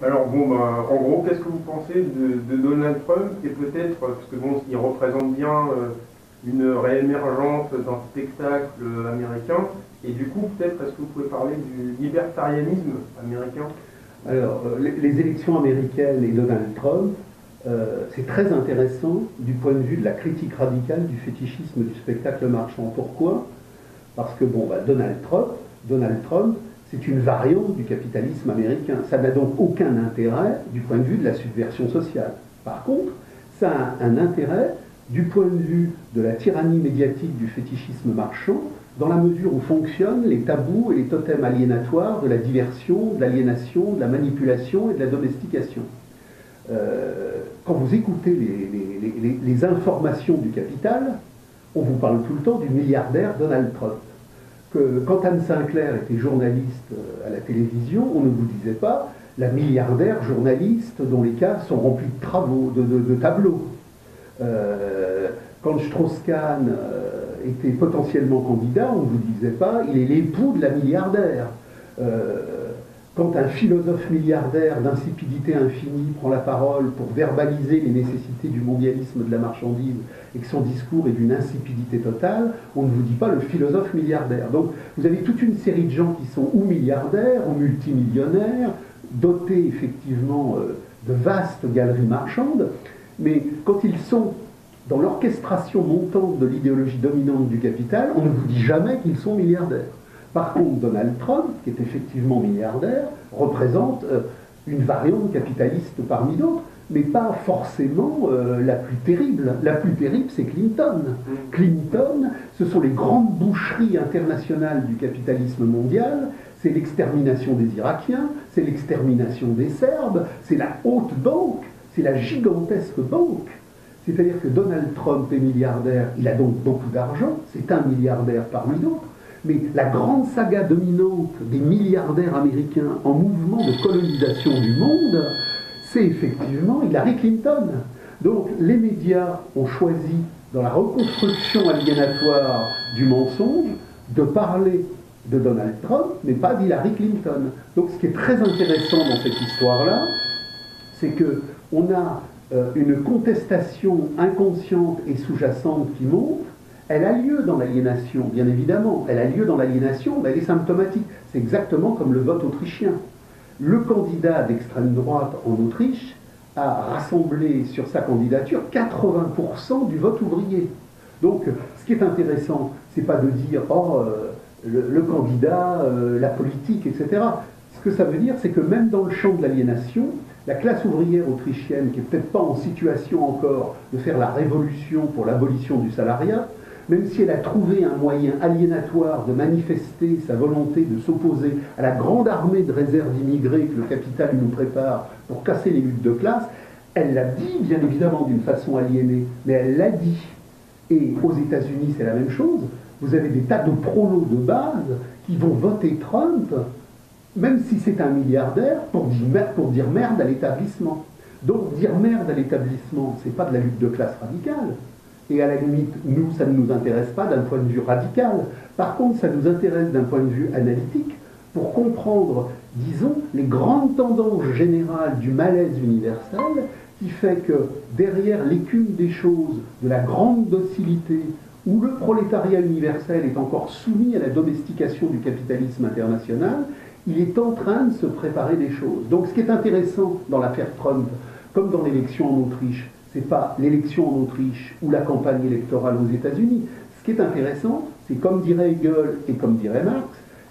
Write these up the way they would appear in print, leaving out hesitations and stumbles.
Alors bon, ben, en gros, qu'est-ce que vous pensez de Donald Trump et peut-être, parce que bon, il représente bien une réémergence dans le spectacle américain, et du coup, peut-être, est-ce que vous pouvez parler du libertarianisme américain? Alors, les élections américaines et Donald Trump, c'est très intéressant du point de vue de la critique radicale du fétichisme du spectacle marchand. Pourquoi? Parce que bon, bah, Donald Trump, c'est une variante du capitalisme américain. Ça n'a donc aucun intérêt du point de vue de la subversion sociale. Par contre, ça a un intérêt du point de vue de la tyrannie médiatique du fétichisme marchand, dans la mesure où fonctionnent les tabous et les totems aliénatoires de la diversion, de l'aliénation, de la manipulation et de la domestication. Quand vous écoutez les informations du capital, on vous parle tout le temps du milliardaire Donald Trump. Quand Anne Sinclair était journaliste à la télévision, on ne vous disait pas la milliardaire journaliste dont les cases sont remplies de travaux, de tableaux. Quand Strauss-Kahn était potentiellement candidat, on ne vous disait pas il est l'époux de la milliardaire. Quand un philosophe milliardaire d'insipidité infinie prend la parole pour verbaliser les nécessités du mondialisme de la marchandise et que son discours est d'une insipidité totale, on ne vous dit pas le philosophe milliardaire. Donc vous avez toute une série de gens qui sont ou milliardaires ou multimillionnaires, dotés effectivement de vastes galeries marchandes, mais quand ils sont dans l'orchestration montante de l'idéologie dominante du capital, on ne vous dit jamais qu'ils sont milliardaires. Par contre, Donald Trump, qui est effectivement milliardaire, représente une variante capitaliste parmi d'autres, mais pas forcément la plus terrible. La plus terrible, c'est Clinton. Clinton, ce sont les grandes boucheries internationales du capitalisme mondial, c'est l'extermination des Irakiens, c'est l'extermination des Serbes, c'est la haute banque, c'est la gigantesque banque. C'est-à-dire que Donald Trump est milliardaire, il a donc beaucoup d'argent, c'est un milliardaire parmi d'autres, mais la grande saga dominante des milliardaires américains en mouvement de colonisation du monde, c'est effectivement Hillary Clinton. Donc les médias ont choisi, dans la reconstruction aliénatoire du mensonge, de parler de Donald Trump, mais pas d'Hillary Clinton. Donc ce qui est très intéressant dans cette histoire-là, c'est qu'on a une contestation inconsciente et sous-jacente qui monte. Elle a lieu dans l'aliénation, bien évidemment. Elle a lieu dans l'aliénation, mais elle est symptomatique. C'est exactement comme le vote autrichien. Le candidat d'extrême droite en Autriche a rassemblé sur sa candidature 80% du vote ouvrier. Donc, ce qui est intéressant, c'est pas de dire « oh, le candidat, la politique, etc. » Ce que ça veut dire, c'est que même dans le champ de l'aliénation, la classe ouvrière autrichienne, qui n'est peut-être pas en situation encore de faire la révolution pour l'abolition du salariat, même si elle a trouvé un moyen aliénatoire de manifester sa volonté de s'opposer à la grande armée de réserves immigrées que le capital nous prépare pour casser les luttes de classe, elle l'a dit, bien évidemment, d'une façon aliénée, mais elle l'a dit. Et aux États-Unis, c'est la même chose. Vous avez des tas de prolos de base qui vont voter Trump, même si c'est un milliardaire, pour dire merde à l'établissement. Donc dire merde à l'établissement, c'est pas de la lutte de classe radicale. Et à la limite, nous, ça ne nous intéresse pas d'un point de vue radical. Par contre, ça nous intéresse d'un point de vue analytique pour comprendre, disons, les grandes tendances générales du malaise universel qui fait que derrière l'écume des choses, de la grande docilité, où le prolétariat universel est encore soumis à la domestication du capitalisme international, il est en train de se préparer des choses. Donc ce qui est intéressant dans l'affaire Trump, comme dans l'élection en Autriche, c'est pas l'élection en Autriche ou la campagne électorale aux États-Unis. Ce qui est intéressant, c'est comme dirait Hegel et comme dirait Marx,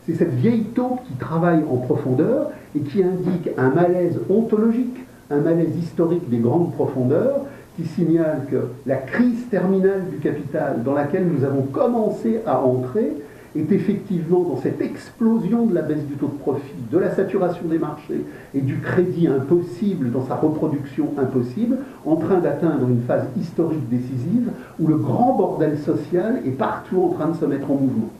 c'est cette vieille taupe qui travaille en profondeur et qui indique un malaise ontologique, un malaise historique des grandes profondeurs, qui signale que la crise terminale du capital dans laquelle nous avons commencé à entrer est effectivement dans cette explosion de la baisse du taux de profit, de la saturation des marchés et du crédit impossible dans sa reproduction impossible, en train d'atteindre une phase historique décisive où le grand bordel social est partout en train de se mettre en mouvement.